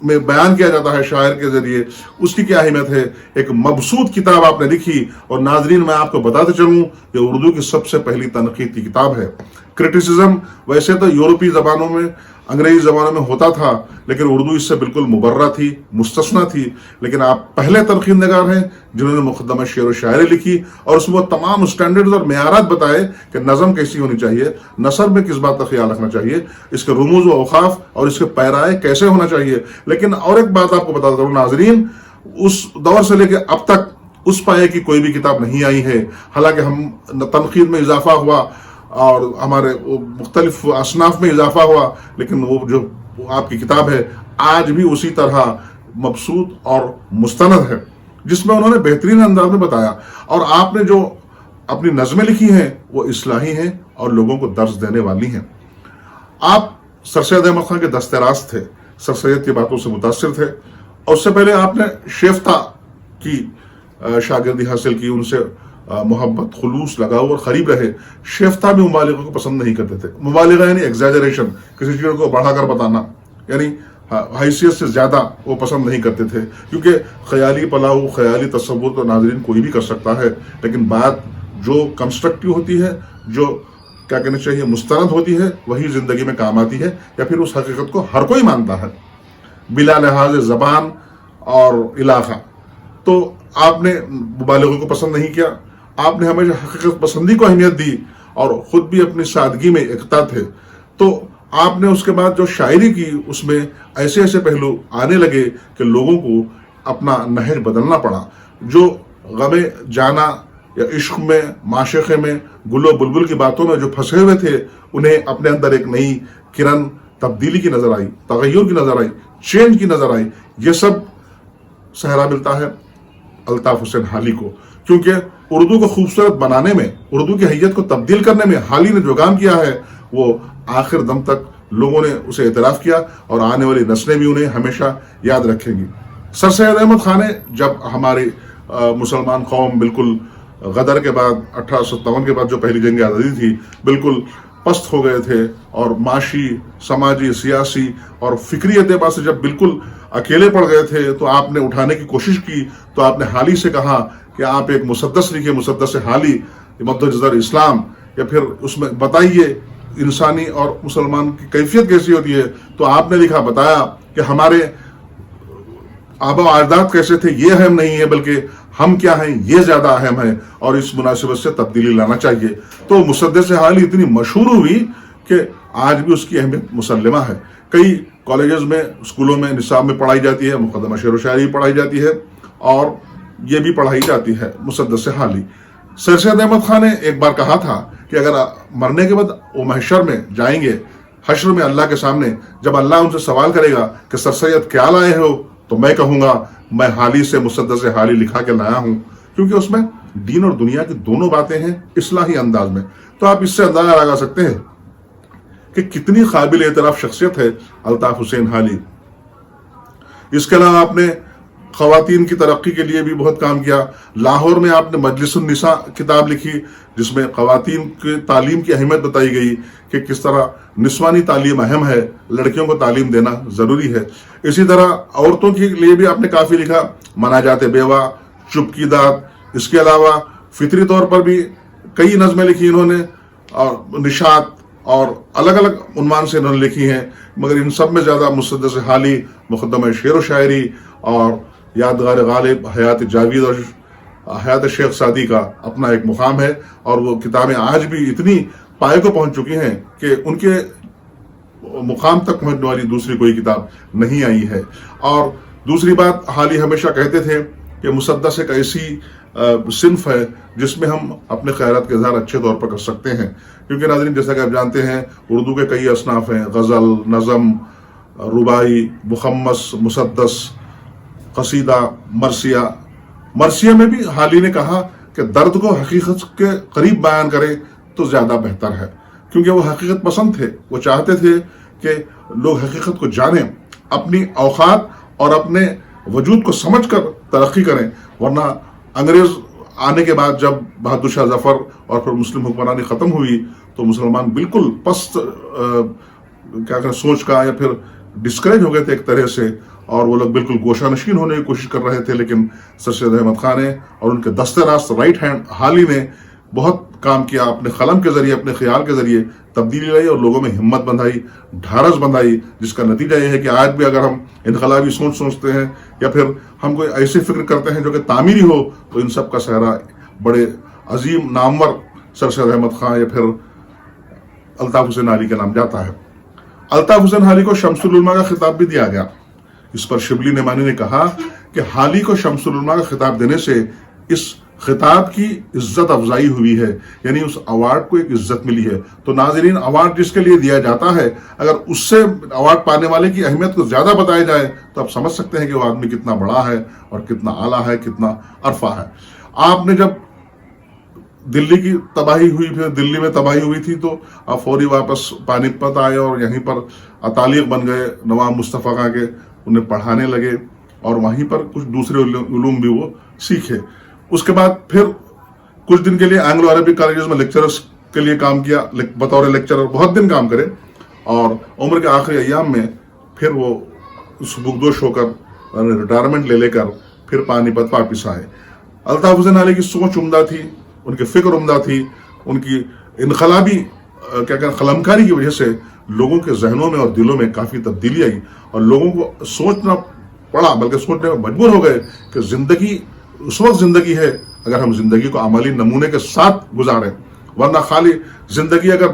میں بیان کیا جاتا ہے شاعر کے ذریعے، اس کی کیا اہمیت ہے۔ ایک مبسوط کتاب آپ نے لکھی، اور ناظرین میں آپ کو بتاتے چلوں یہ اردو کی سب سے پہلی تنقید کی کتاب ہے۔ کرٹیسزم ویسے تو یورپی زبانوں میں، انگریزی زبانوں میں ہوتا تھا، لیکن اردو اس سے بالکل مبرہ تھی، مستثنیٰ تھی۔ لیکن آپ پہلے تنقید نگار ہیں جنہوں نے مقدمہ شعر و شاعری لکھی، اور اس میں وہ تمام اسٹینڈرڈز اور معیارات بتائے کہ نظم کیسی ہونی چاہیے، نثر میں کس بات کا خیال رکھنا چاہیے، اس کے رموز و اوقاف اور اس کے پیرائے کیسے ہونا چاہیے۔ لیکن اور ایک بات آپ کو بتاتا ہوں ناظرین، اس دور سے لے کے اب تک اس پائے کی کوئی بھی کتاب نہیں آئی ہے۔ حالانکہ ہم تنقید میں اضافہ ہوا اور ہمارے مختلف اصناف میں اضافہ ہوا، لیکن وہ جو آپ کی کتاب ہے آج بھی اسی طرح مبسوط اور مستند ہے، جس میں انہوں نے بہترین انداز میں بتایا۔ اور آپ نے جو اپنی نظمیں لکھی ہیں وہ اصلاحی ہیں اور لوگوں کو درس دینے والی ہیں۔ آپ سر سید احمد خان کے دست راست تھے، سر سید کی باتوں سے متاثر تھے، اور اس سے پہلے آپ نے شیفتہ کی شاگردی حاصل کی، ان سے محبت، خلوص، لگاؤ اور قریب رہے۔ شیفتہ بھی مبالغہ کو پسند نہیں کرتے تھے۔ مبالغہ یعنی ایگزیجریشن، کسی چیز کو بڑھا کر بتانا، یعنی حیثیت سے زیادہ وہ پسند نہیں کرتے تھے، کیونکہ خیالی پلاؤ، خیالی تصور تو ناظرین کوئی بھی کر سکتا ہے، لیکن بات جو کنسٹرکٹیو ہوتی ہے، جو کیا کہنا چاہیے مستند ہوتی ہے، وہی زندگی میں کام آتی ہے، یا پھر اس حقیقت کو ہر کوئی مانتا ہے بلا لحاظ زبان اور علاقہ۔ تو آپ نے مبالغوں کو پسند نہیں کیا، آپ نے ہمیشہ حقیقت پسندی کو اہمیت دی، اور خود بھی اپنی سادگی میں یکتا تھے۔ تو آپ نے اس کے بعد جو شاعری کی، اس میں ایسے ایسے پہلو آنے لگے کہ لوگوں کو اپنا نہج بدلنا پڑا۔ جو غم جانا یا عشق میں، معشوقے میں، گل و بلبل کی باتوں میں جو پھنسے ہوئے تھے، انہیں اپنے اندر ایک نئی کرن، تبدیلی کی نظر آئی، تغیر کی نظر آئی، چینج کی نظر آئی۔ یہ سب سہرا ملتا ہے الطاف حسین حالی کو، کیونکہ اردو کو خوبصورت بنانے میں، اردو کی حیت کو تبدیل کرنے میں حالی نے جو کام کیا ہے وہ آخر دم تک لوگوں نے اسے اعتراف کیا، اور آنے والی نسلیں بھی انہیں ہمیشہ یاد رکھیں گی۔ سر سید احمد خان نے جب ہماری مسلمان قوم بالکل غدر کے بعد، 1857 کے بعد جو پہلی جنگ آزادی تھی، بالکل پست ہو گئے تھے، اور معاشی، سماجی، سیاسی اور فکری اعتبار سے جب بالکل اکیلے پڑ گئے تھے، تو آپ نے اٹھانے کی کوشش کی۔ تو آپ نے حالی سے کہا کہ آپ ایک مسدس لکھیے، مسدس حالی مد جزر اسلام، یا پھر اس میں بتائیے انسانی اور مسلمان کی کیفیت کیسی ہوتی ہے۔ تو آپ نے لکھا، بتایا کہ ہمارے آبا و اجداد کیسے تھے یہ اہم نہیں ہے، بلکہ ہم کیا ہیں یہ زیادہ اہم ہے، اور اس مناسبت سے تبدیلی لانا چاہیے۔ تو مسدس حالی اتنی مشہور ہوئی کہ آج بھی اس کی اہمیت مسلمہ ہے۔ کئی کالجز میں، اسکولوں میں، نصاب میں پڑھائی جاتی ہے، مقدمہ شعر و شاعری پڑھائی جاتی ہے، اور یہ بھی پڑھائی جاتی ہے مسدس حالی۔ سر سید احمد خان نے ایک بار کہا تھا کہ اگر مرنے کے بعد وہ محشر میں جائیں گے، حشر میں اللہ کے سامنے، جب اللہ ان سے سوال کرے گا کہ سر سید کیا لائے ہو، تو میں کہوں گا میں حالی سے مسدس حالی لکھا کے لایا ہوں، کیونکہ اس میں دین اور دنیا کی دونوں باتیں ہیں اصلاحی انداز میں۔ تو آپ اس سے اندازہ لگا سکتے ہیں کہ کتنی قابل اعتراف شخصیت ہے الطاف حسین حالی۔ اس کے علاوہ آپ نے خواتین کی ترقی کے لیے بھی بہت کام کیا۔ لاہور میں آپ نے مجلس النساء کتاب لکھی، جس میں خواتین کی تعلیم کی اہمیت بتائی گئی کہ کس طرح نسوانی تعلیم اہم ہے، لڑکیوں کو تعلیم دینا ضروری ہے۔ اسی طرح عورتوں کے لیے بھی آپ نے کافی لکھا، مناجات بیوہ، چپ کی داد۔ اس کے علاوہ فطری طور پر بھی کئی نظمیں لکھی انہوں نے، اور نشاط، اور الگ الگ عنوان سے انہوں نے لکھی ہیں، مگر ان سب میں زیادہ مسدس حالی، مقدمہ شعر و شاعری، اور یادگار غالب، حیات جاوید اور حیات شیخ سعدی کا اپنا ایک مقام ہے، اور وہ کتابیں آج بھی اتنی پائے کو پہنچ چکی ہیں کہ ان کے مقام تک پہنچنے والی دوسری کوئی کتاب نہیں آئی ہے۔ اور دوسری بات، حالی ہمیشہ کہتے تھے کہ مسدس ایک ایسی صنف ہے جس میں ہم اپنے خیالات کے اظہار اچھے طور پر کر سکتے ہیں، کیونکہ ناظرین جیسا کہ آپ جانتے ہیں اردو کے کئی اصناف ہیں، غزل، نظم، رباعی، مخمس، مسدس، قصیدہ، مرثیہ۔ مرثیہ میں بھی حالی نے کہا کہ درد کو حقیقت کے قریب بیان کرے تو زیادہ بہتر ہے، کیونکہ وہ حقیقت پسند تھے، وہ چاہتے تھے کہ لوگ حقیقت کو جانیں، اپنی اوقات اور اپنے وجود کو سمجھ کر ترقی کریں۔ ورنہ انگریز آنے کے بعد جب بہادر شاہ ظفر اور پھر مسلم حکمرانی ختم ہوئی، تو مسلمان بالکل پست سوچ کا یا پھر ڈسکریج ہو گئے تھے ایک طرح سے، اور وہ لوگ بالکل گوشہ نشین ہونے کی کوشش کر رہے تھے، لیکن سر سید احمد خان نے اور ان کے دست راست رائٹ ہینڈ حالی نے بہت کام کیا، اپنے قلم کے ذریعے، اپنے خیال کے ذریعے تبدیلی لائی اور لوگوں میں ہمت بندھائی، ڈھارس بندھائی، جس کا نتیجہ یہ ہے کہ آج بھی اگر ہم انقلابی سوچتے ہیں یا پھر ہم کوئی ایسی فکر کرتے ہیں جو کہ تعمیری ہو، تو ان سب کا صحرا بڑے عظیم نامور سر سید احمد خان یا پھر الطاف حسین حالی کے نام جاتا ہے۔ الطاف حسین حالی کو شمس العلماء کا خطاب بھی دیا گیا۔ اس پر شبلی نعمانی نے کہا کہ حالی کو شمس العلماء کا خطاب دینے سے اس خطاب کی عزت افزائی ہوئی ہے، یعنی اس ایوارڈ کو ایک عزت ملی ہے۔ تو ناظرین، ایوارڈ جس کے لیے دیا جاتا ہے، اگر اس سے ایوارڈ پانے والے کی اہمیت کو زیادہ بتایا جائے تو آپ سمجھ سکتے ہیں کہ وہ آدمی کتنا بڑا ہے اور کتنا اعلیٰ ہے، کتنا عرفہ ہے۔ آپ نے جب دلی کی تباہی ہوئی، پھر دلی میں تباہی ہوئی تھی، تو آپ فوری واپس پانی پت آئے اور یہیں پر اتالیق بن گئے نواب مصطفیٰ خان کے، انہیں پڑھانے لگے اور وہیں پر کچھ دوسرے علوم بھی وہ سیکھے۔ اس کے بعد پھر کچھ دن کے لیے اینگلو عربک کالجز میں لیکچرز کے لیے کام کیا، بطور لیکچرر بہت دن کام کرے، اور عمر کے آخری ایام میں پھر وہ سبکدوش ہو کر ریٹائرمنٹ لے کر پھر پانی پت واپس آئے۔ الطاف حسین حالی کی سوچ عمدہ تھی، ان کی فکر عمدہ تھی، ان کی انقلابی قلمکاری کی وجہ سے لوگوں کے ذہنوں میں اور دلوں میں کافی تبدیلی آئی، اور لوگوں کو سوچنا پڑا، بلکہ سوچنے میں مجبور ہو گئے کہ زندگی اس وقت زندگی ہے اگر ہم زندگی کو عملی نمونے کے ساتھ گزاریں، ورنہ خالی زندگی اگر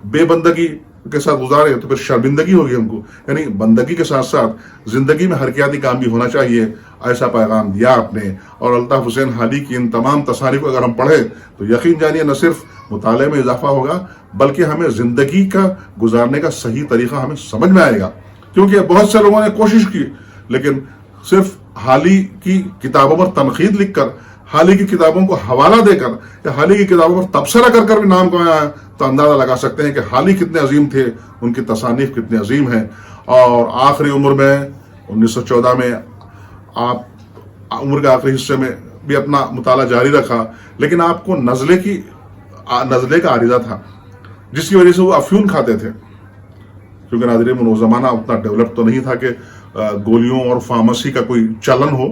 بے بندگی کے ساتھ گزارے تو پھر شرمندگی ہوگی ہم کو۔ یعنی بندگی کے ساتھ ساتھ زندگی میں حرکیاتی کام بھی ہونا چاہیے، ایسا پیغام دیا آپ نے۔ اور الطاف حسین حالی کی ان تمام تصانیف کو اگر ہم پڑھیں تو یقین جانیے نہ صرف مطالعے میں اضافہ ہوگا، بلکہ ہمیں زندگی کا گزارنے کا صحیح طریقہ ہمیں سمجھ میں آئے گا۔ کیونکہ بہت سے لوگوں نے کوشش کی، لیکن صرف حالی کی کتابوں پر تنقید لکھ کر، حالی کی کتابوں کو حوالہ دے کر یا حالی کی کتابوں پر تبصرہ کر کر بھی نام کمایا ہے، تو اندازہ لگا سکتے ہیں کہ حالی کتنے عظیم تھے، ان کی تصانیف کتنے عظیم ہیں۔ اور آخری عمر میں 1914 میں آپ عمر کے آخری حصے میں بھی اپنا مطالعہ جاری رکھا، لیکن آپ کو نزلے کا عارضہ تھا، جس کی وجہ سے وہ افیون کھاتے تھے، کیونکہ ناظرین وہ زمانہ اتنا ڈیولپ تو نہیں تھا کہ گولیوں اور فارمیسی کا کوئی چلن ہو،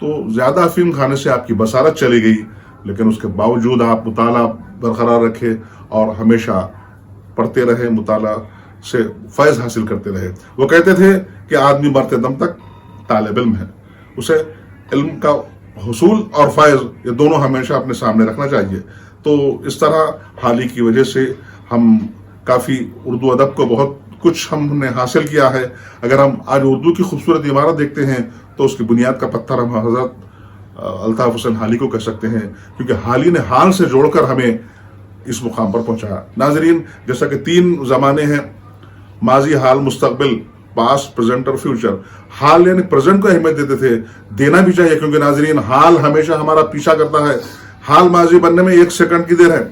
تو زیادہ افیون کھانے سے آپ کی بصارت چلی گئی، لیکن اس کے باوجود آپ مطالعہ برقرار رکھے اور ہمیشہ پڑھتے رہے، مطالعہ سے فیض حاصل کرتے رہے۔ وہ کہتے تھے کہ آدمی مرتے دم تک طالب علم ہے، اسے علم کا حصول اور فیض یہ دونوں ہمیشہ اپنے سامنے رکھنا چاہیے۔ تو اس طرح حالی کی وجہ سے ہم کافی اردو ادب کو بہت کچھ ہم نے حاصل کیا ہے۔ اگر ہم آج اردو کی خوبصورت عمارت دیکھتے ہیں تو اس کی بنیاد کا پتھر ہم حضرت الطاف حسین حالی کو کہہ سکتے ہیں، کیونکہ حالی نے حال سے جوڑ کر ہمیں اس مقام پر پہنچایا۔ ناظرین، جیسا کہ 3 زمانے ہیں، ماضی، حال، مستقبل، پاسٹ، پریزنٹ اور فیوچر۔ حال یعنی پریزنٹ کو اہمیت دیتے تھے، دینا بھی چاہیے، کیونکہ ناظرین حال ہمیشہ ہمارا پیچھا کرتا ہے۔ حال ماضی بننے میں 1 سیکنڈ کی دیر ہے،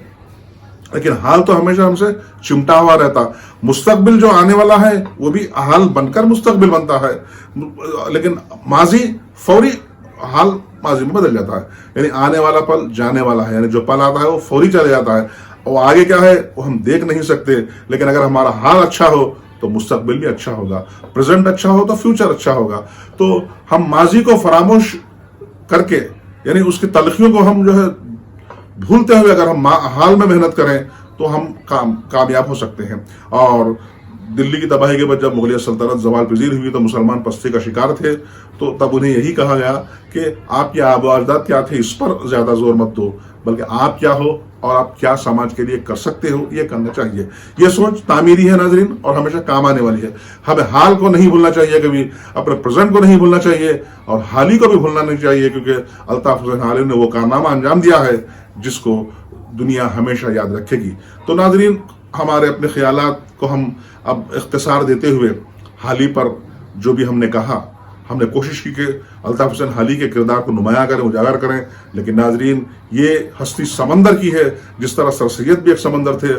لیکن حال تو ہمیشہ ہم سے چمٹا ہوا رہتا۔ مستقبل جو آنے والا ہے وہ بھی حال بن کر مستقبل بنتا ہے، لیکن ماضی فوری حال ماضی میں بدل جاتا ہے۔ یعنی آنے والا پل جانے والا ہے، یعنی جو پل آتا ہے وہ فوری چلے جاتا ہے، اور آگے کیا ہے وہ ہم دیکھ نہیں سکتے۔ لیکن اگر ہمارا حال اچھا ہو تو مستقبل بھی اچھا ہوگا، پریزنٹ اچھا ہو تو فیوچر اچھا ہوگا۔ تو ہم ماضی کو فراموش کر کے، یعنی اس کی تلخیوں کو ہم جو ہے بھولتے ہوئے اگر ہم حال میں محنت کریں تو ہم کامیاب ہو سکتے ہیں۔ اور دلی کی تباہی کے بعد جب مغلیہ سلطنت زوال پذیر ہوئی تو مسلمان پستی کا شکار تھے، تو تب انہیں یہی کہا گیا کہ آپ کے آباء و اجداد کیا تھے اس پر زیادہ زور مت دو، بلکہ آپ کیا ہو اور آپ کیا سماج کے لیے کر سکتے ہو یہ کرنا چاہیے۔ یہ سوچ تعمیری ہے ناظرین، اور ہمیشہ کام آنے والی ہے۔ ہمیں حال کو نہیں بھولنا چاہیے، کبھی اپنے پریزنٹ کو نہیں بھولنا چاہیے، اور حالی کو بھی بھولنا نہیں چاہیے، کیونکہ الطاف حسین حالی نے وہ کارنامہ انجام دیا ہے جس کو دنیا ہمیشہ یاد رکھے گی۔ تو ناظرین، ہمارے اپنے خیالات کو ہم اب اختصار دیتے ہوئے حالی پر جو بھی ہم نے کہا، ہم نے کوشش کی کہ الطاف حسین حالی کے کردار کو نمایاں کریں، اجاگر کریں۔ لیکن ناظرین، یہ ہستی سمندر کی ہے، جس طرح سر سید بھی ایک سمندر تھے،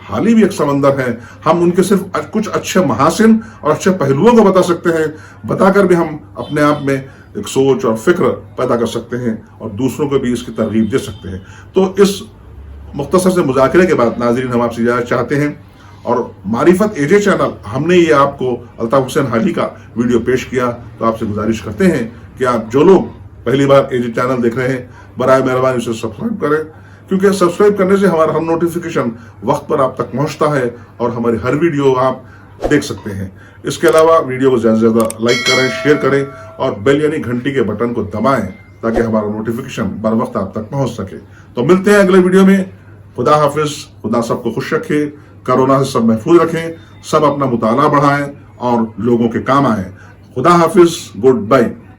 حالی بھی ایک سمندر ہیں۔ ہم ان کے صرف کچھ اچھے محاسن اور اچھے پہلوؤں کو بتا سکتے ہیں، بتا کر بھی ہم اپنے آپ میں ایک سوچ اور فکر پیدا کر سکتے ہیں اور دوسروں کو بھی اس کی ترغیب دے سکتے ہیں۔ تو اس مختصر سے مذاکرے کے بعد ناظرین، ہم آپ سے اجازت چاہتے ہیں اور معرفت AJ چینل ہم نے یہ آپ کو الطاف حسین حالی کا ویڈیو پیش کیا، تو آپ سے گزارش کرتے ہیں کہ آپ جو لوگ پہلی بار AJ چینل دیکھ رہے ہیں برائے مہربانی اسے سبسکرائب کریں، کیونکہ سبسکرائب کرنے سے ہمارا ہر نوٹیفیکیشن وقت پر آپ تک پہنچتا ہے اور ہماری ہر ویڈیو آپ دیکھ سکتے ہیں۔ اس کے علاوہ ویڈیو کو زیادہ سے زیادہ لائک کریں، شیئر کریں اور بیل یعنی گھنٹی کے بٹن کو دبائیں تاکہ ہمارا نوٹیفیکیشن بر وقت آپ تک پہنچ سکے۔ تو ملتے ہیں اگلے ویڈیو میں۔ خدا حافظ، خدا سب کو خوش رکھے، کرونا سے سب محفوظ رکھیں، سب اپنا مطالعہ بڑھائیں اور لوگوں کے کام آئیں۔ خدا حافظ، گڈ بائی۔